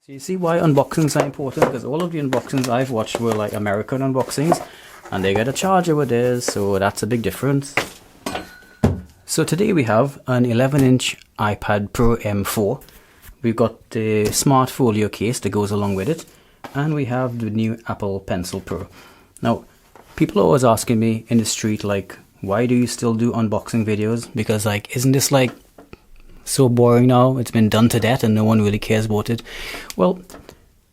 So you see why unboxings are important? Because all of the unboxings I've watched were like American unboxings, and they get a charger with theirs, so that's a big difference. So today we have an 11-inch iPad Pro M4. We've got the smart folio case that goes along with it, and we have the new Apple Pencil Pro. Now, people are always asking me in the street, like, why do you still do unboxing videos? Because, like, isn't this like so boring now? It's been done to death and no one really cares about it. Well,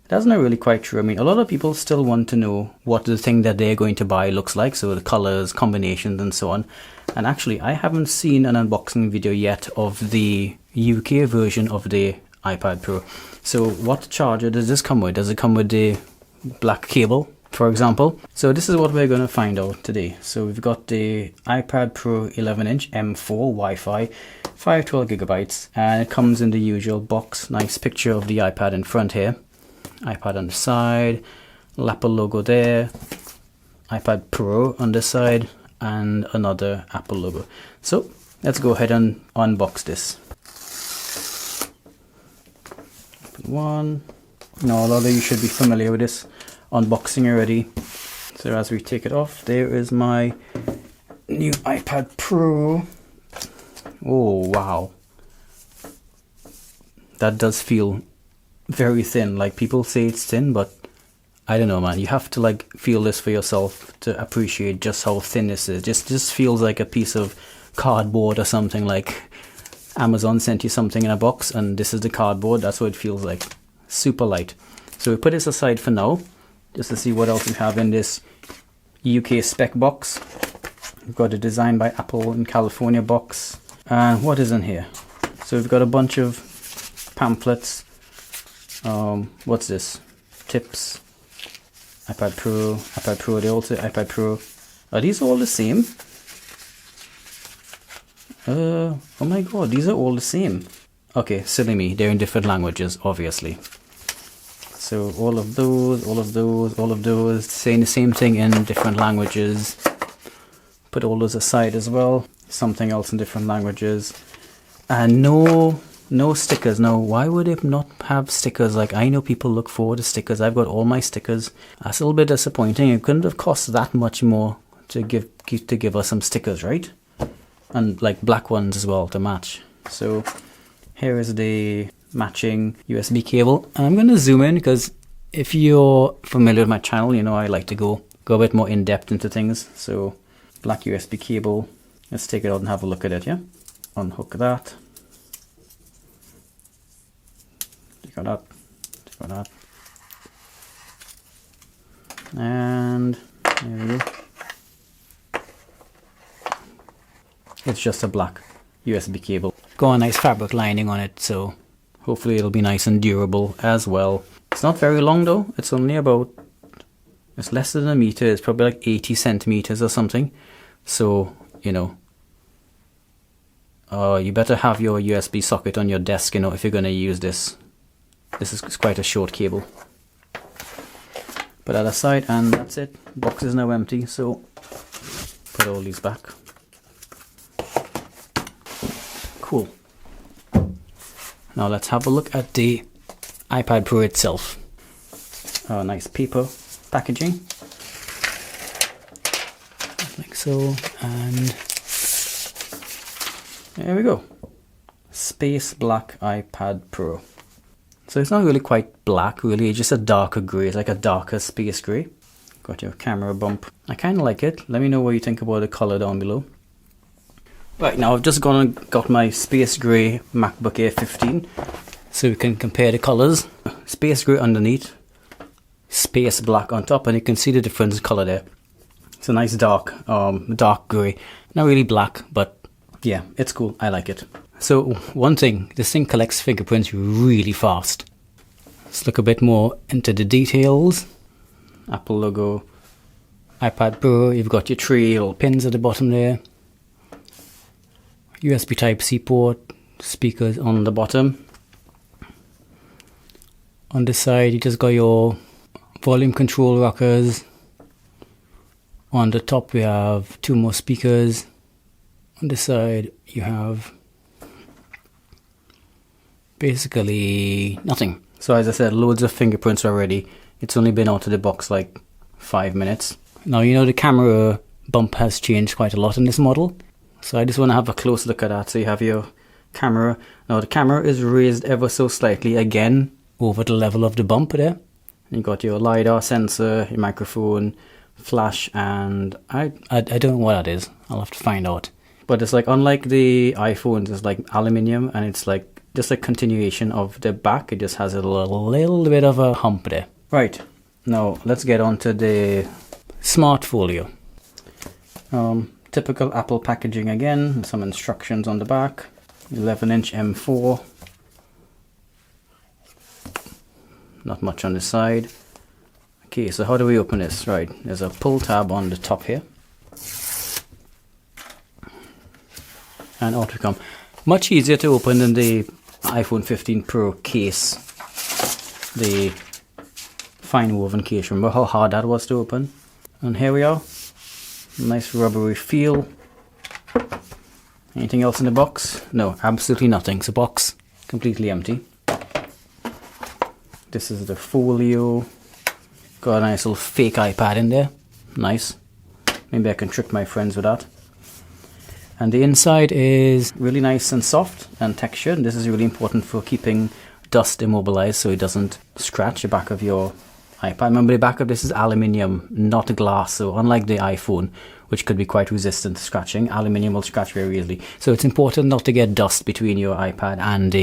that's not really quite true. I mean, a lot of people still want to know what the thing that they're going to buy looks like, so the colors, combinations, and so on. And actually, I haven't seen an unboxing video yet of the UK version of the iPad Pro. So what charger does this come with? Does it come with the black cable, for example? So this is what we're going to find out today. So we've got the iPad Pro 11-inch M4 Wi-Fi, 512 gigabytes, and it comes in the usual box. Nice picture of the iPad in front here. iPad on the side, Apple logo there, iPad Pro on this side, and another Apple logo. So let's go ahead and unbox this. Open one. Now, a lot of you should be familiar with this unboxing already. So as we take it off, there is my new iPad Pro. Oh wow, that does feel very thin. Like, people say it's thin, but I don't know, man. You have to like feel this for yourself to appreciate just how thin this is. Just feels like a piece of cardboard or something. Like Amazon sent you something in a box and this is the cardboard. That's what it feels like. Super light. So we put this aside for now, just to see what else we have in this UK spec box. We've got a Design by Apple in California box. And what is in here? So we've got a bunch of pamphlets. What's this? Tips. iPad Pro, they all say iPad Pro. Are these all the same? Oh my god, these are all the same. Okay, silly me, they're in different languages, obviously. So all of those, saying the same thing in different languages. Put all those aside as well. Something else in different languages. And no stickers. Now, why would it not have stickers? Like, I know people look forward to stickers. I've got all my stickers. That's a little bit disappointing. It couldn't have cost that much more to give us some stickers, right? And like black ones as well to match. So here is the matching USB cable. And I'm going to zoom in because if you're familiar with my channel, you know I like to go a bit more in depth into things. So black USB cable. Let's take it out and have a look at it, yeah? Unhook that. Take out that. And there we go. It's just a black USB cable. Got a nice fabric lining on it, so hopefully it'll be nice and durable as well. It's not very long though. It's only about, it's less than a meter. It's probably like 80 centimeters or something. So, you know, you better have your USB socket on your desk, you know, if you're going to use this. This is quite a short cable. Put that aside, and that's it. Box is now empty, so put all these back. Cool. Now let's have a look at the iPad Pro itself. Nice paper packaging. Like so, and there we go. Space black iPad Pro. So it's not really quite black, really. It's just a darker grey. It's like a darker space grey. Got your camera bump. I kind of like it. Let me know what you think about the color down below. Right, now I've just gone and got my space grey MacBook Air 15, so we can compare the colors. Space grey underneath, space black on top, and you can see the difference in color there. It's a nice dark grey. Not really black, but yeah, it's cool. I like it. So one thing, this thing collects fingerprints really fast. Let's look a bit more into the details. Apple logo, iPad Pro. You've got your 3 little pins at the bottom there. USB Type-C port, speakers on the bottom. On this side, you just got your volume control rockers. On the top, we have 2 more speakers. On this side, you have basically nothing. So as I said, loads of fingerprints already. It's only been out of the box like 5 minutes. Now you know the camera bump has changed quite a lot in this model. So I just want to have a close look at that. So you have your camera. Now the camera is raised ever so slightly again over the level of the bump there. You got your LiDAR sensor, your microphone, flash, and I don't know what that is. I'll have to find out. But it's like, unlike the iPhones, it's like aluminium, and it's like just a continuation of the back. It just has a little bit of a hump there. Right, now let's get on to the smart folio. Typical Apple packaging again, some instructions on the back. 11-inch M4. Not much on the side. Okay, so how do we open this? Right, there's a pull tab on the top here. And out we come. Much easier to open than the iPhone 15 Pro case. The fine woven case. Remember how hard that was to open? And here we are. Nice rubbery feel. Anything else in the box? No, absolutely nothing. So box completely empty. This is the folio. Got a nice little fake iPad in there. Nice. Maybe I can trick my friends with that. And the inside is really nice and soft and textured. This is really important for keeping dust immobilized so it doesn't scratch the back of your iPad. Remember, the back of this is aluminium, not glass. So unlike the iPhone, which could be quite resistant to scratching, aluminium will scratch very easily. So it's important not to get dust between your iPad and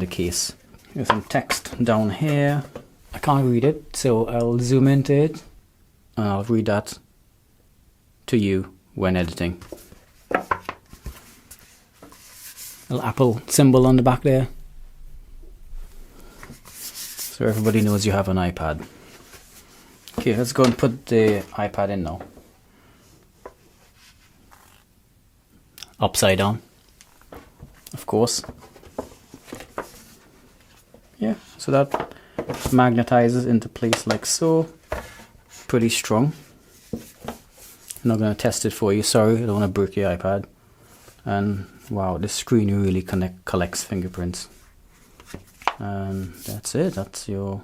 the case. There's some text down here. I can't read it, so I'll zoom into it and I'll read that to you when editing. Little Apple symbol on the back there, so everybody knows you have an iPad. Okay, let's go and put the iPad in now. Upside down, of course. Yeah, so that magnetizes into place like so. Pretty strong. I'm not going to test it for you, sorry, I don't want to break your iPad. And wow, this screen really collects fingerprints. And that's it, that's your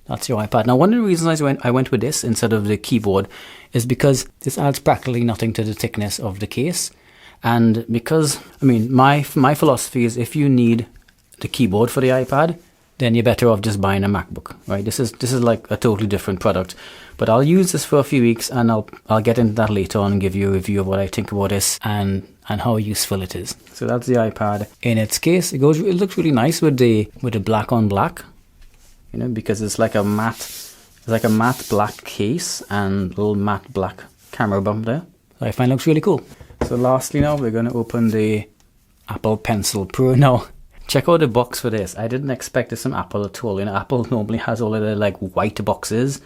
iPad. Now, one of the reasons I went with this instead of the keyboard is because this adds practically nothing to the thickness of the case. And because, I mean, my philosophy is if you need the keyboard for the iPad, then you're better off just buying a MacBook, right? This is like a totally different product. But I'll use this for a few weeks and I'll get into that later on and give you a review of what I think about this and how useful it is. So that's the iPad in its case. It looks really nice with the black on black, you know, because it's like a matte black case and little matte black camera bump there. I find it looks really cool. So lastly now we're going to open the Apple Pencil Pro. Now check out the box for this. I didn't expect this from Apple at all. You know, Apple normally has all of the like white boxes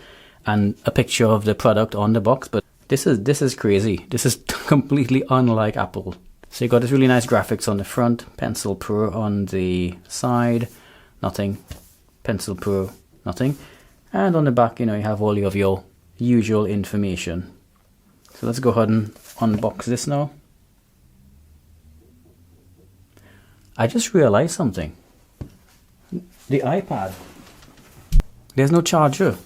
and a picture of the product on the box, but this is crazy. This is completely unlike Apple. So you got this really nice graphics on the front, Pencil Pro on the side, nothing, Pencil Pro, nothing. And on the back, you know, you have all of your usual information. So let's go ahead and unbox this now. I just realized something. The iPad, there's no charger.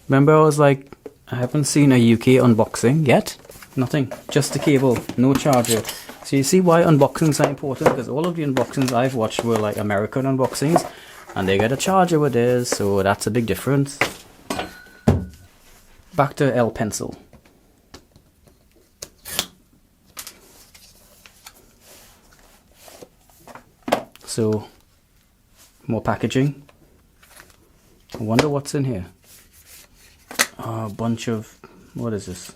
Remember I was like, I haven't seen a UK unboxing yet. Nothing, just the cable, no charger. So you see why unboxings are important, because all of the unboxings I've watched were like American unboxings and they get a charger with theirs, so that's a big difference. Back to L Pencil. So, more packaging. I wonder what's in here. A bunch of, what is this?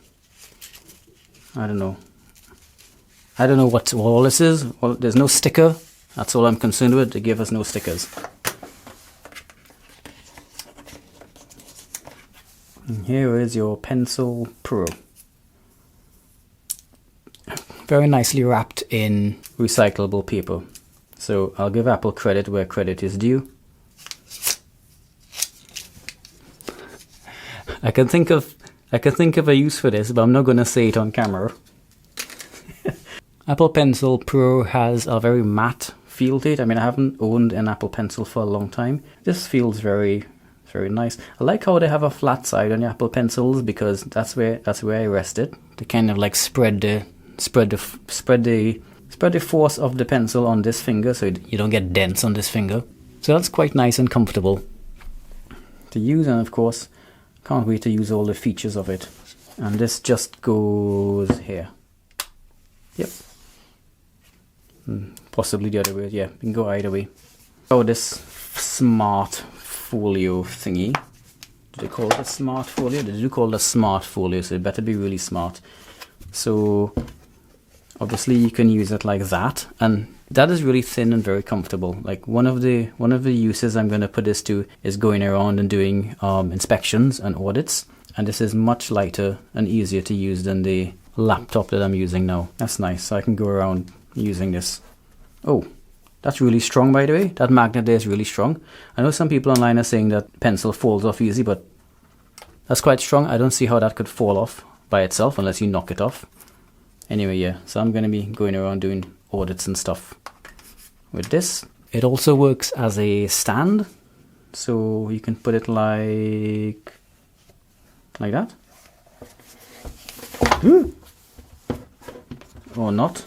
I don't know. I don't know what all this is. Well, there's no sticker. That's all I'm concerned with. They give us no stickers. And here is your Pencil Pro. Very nicely wrapped in recyclable paper. So I'll give Apple credit where credit is due. I can think of a use for this, but I'm not going to say it on camera. Apple Pencil Pro has a very matte feel to it. I mean, I haven't owned an Apple Pencil for a long time. This feels very, very nice. I like how they have a flat side on the Apple Pencils, because that's where I rest it to kind of like spread the force of the pencil on this finger, so you don't get dents on this finger. So that's quite nice and comfortable to use, and of course, can't wait to use all the features of it. And this just goes here. Yep. Possibly the other way. Yeah, you can go either way. Oh, this smart folio thingy. Do they call it a smart folio? They do call it a smart folio, so it better be really smart. So obviously you can use it like that, and that is really thin and very comfortable. Like one of the uses I'm going to put this to is going around and doing inspections and audits, and this is much lighter and easier to use than the laptop that I'm using now. That's nice, so I can go around using this. Oh, that's really strong, by the way. That magnet there is really strong. I know some people online are saying that pencil falls off easy, but that's quite strong. I don't see how that could fall off by itself unless you knock it off. Anyway, yeah, so I'm going to be going around doing audits and stuff with this. It also works as a stand, so you can put it like that. Or not.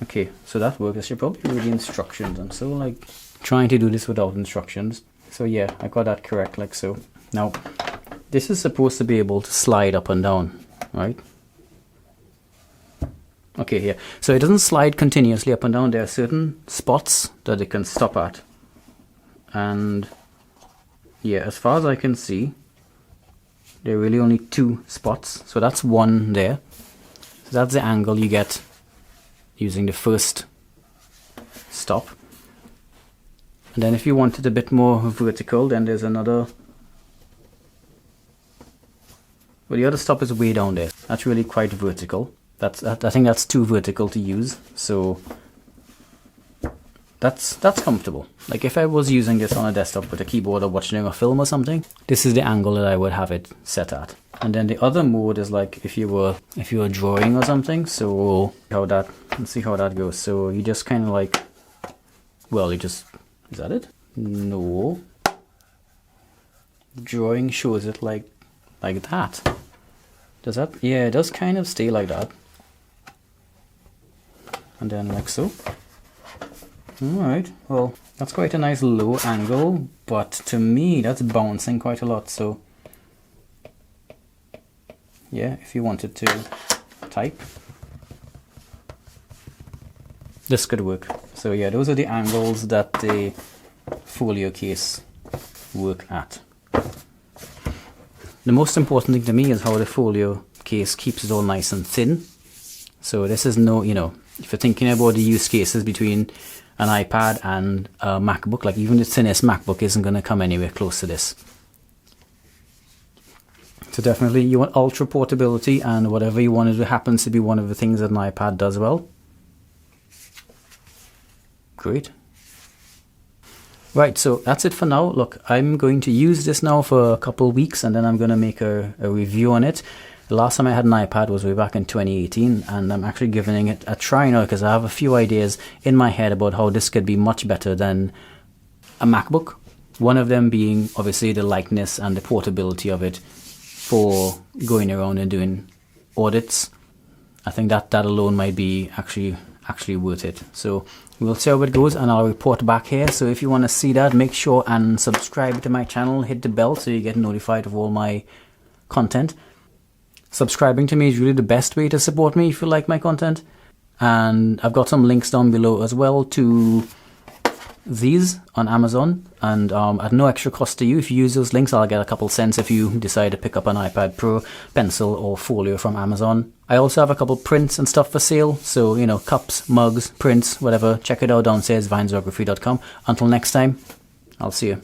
Okay, so that works. I should probably read the instructions. I'm so like trying to do this without instructions. So yeah, I got that correct, like so. Now, this is supposed to be able to slide up and down, right? Okay, here. So it doesn't slide continuously up and down. There are certain spots that it can stop at. And yeah, as far as I can see, there are really only 2 spots. So that's one there. So that's the angle you get using the first stop. And then if you want it a bit more vertical, then there's another. Well, the other stop is way down there. That's really quite vertical. I think that's too vertical to use. So that's comfortable. Like if I was using this on a desktop with a keyboard or watching a film or something, this is the angle that I would have it set at. And then the other mode is like if you were drawing or something. So let's see how that goes. So you just kind of like, well, is that it? No. Drawing shows it like that. Does that? Yeah, it does kind of stay like that. And then like so. Alright, well, that's quite a nice low angle, but to me that's bouncing quite a lot, so yeah, if you wanted to type, this could work. So yeah, those are the angles that the folio case work at. The most important thing to me is how the folio case keeps it all nice and thin. So this is no, if you're thinking about the use cases between an iPad and a MacBook, like even the thinnest MacBook isn't going to come anywhere close to this. So definitely you want ultra portability, and whatever you want to do happens to be one of the things that an iPad does well. Great. Right, so that's it for now. Look, I'm going to use this now for a couple of weeks, and then I'm going to make a review on it. The last time I had an iPad was way back in 2018, and I'm actually giving it a try now because I have a few ideas in my head about how this could be much better than a MacBook. One of them being obviously the lightness and the portability of it for going around and doing audits. I think that alone might be actually worth it. So we'll see how it goes, and I'll report back here. So if you want to see that, make sure and subscribe to my channel, hit the bell so you get notified of all my content. Subscribing to me is really the best way to support me if you like my content. And I've got some links down below as well to these on Amazon, and at no extra cost to you. If you use those links, I'll get a couple cents if you decide to pick up an iPad Pro, pencil or folio from Amazon. I also have a couple prints and stuff for sale, so cups, mugs, prints, whatever. Check it out downstairs, vinesography.com. Until next time, I'll see you.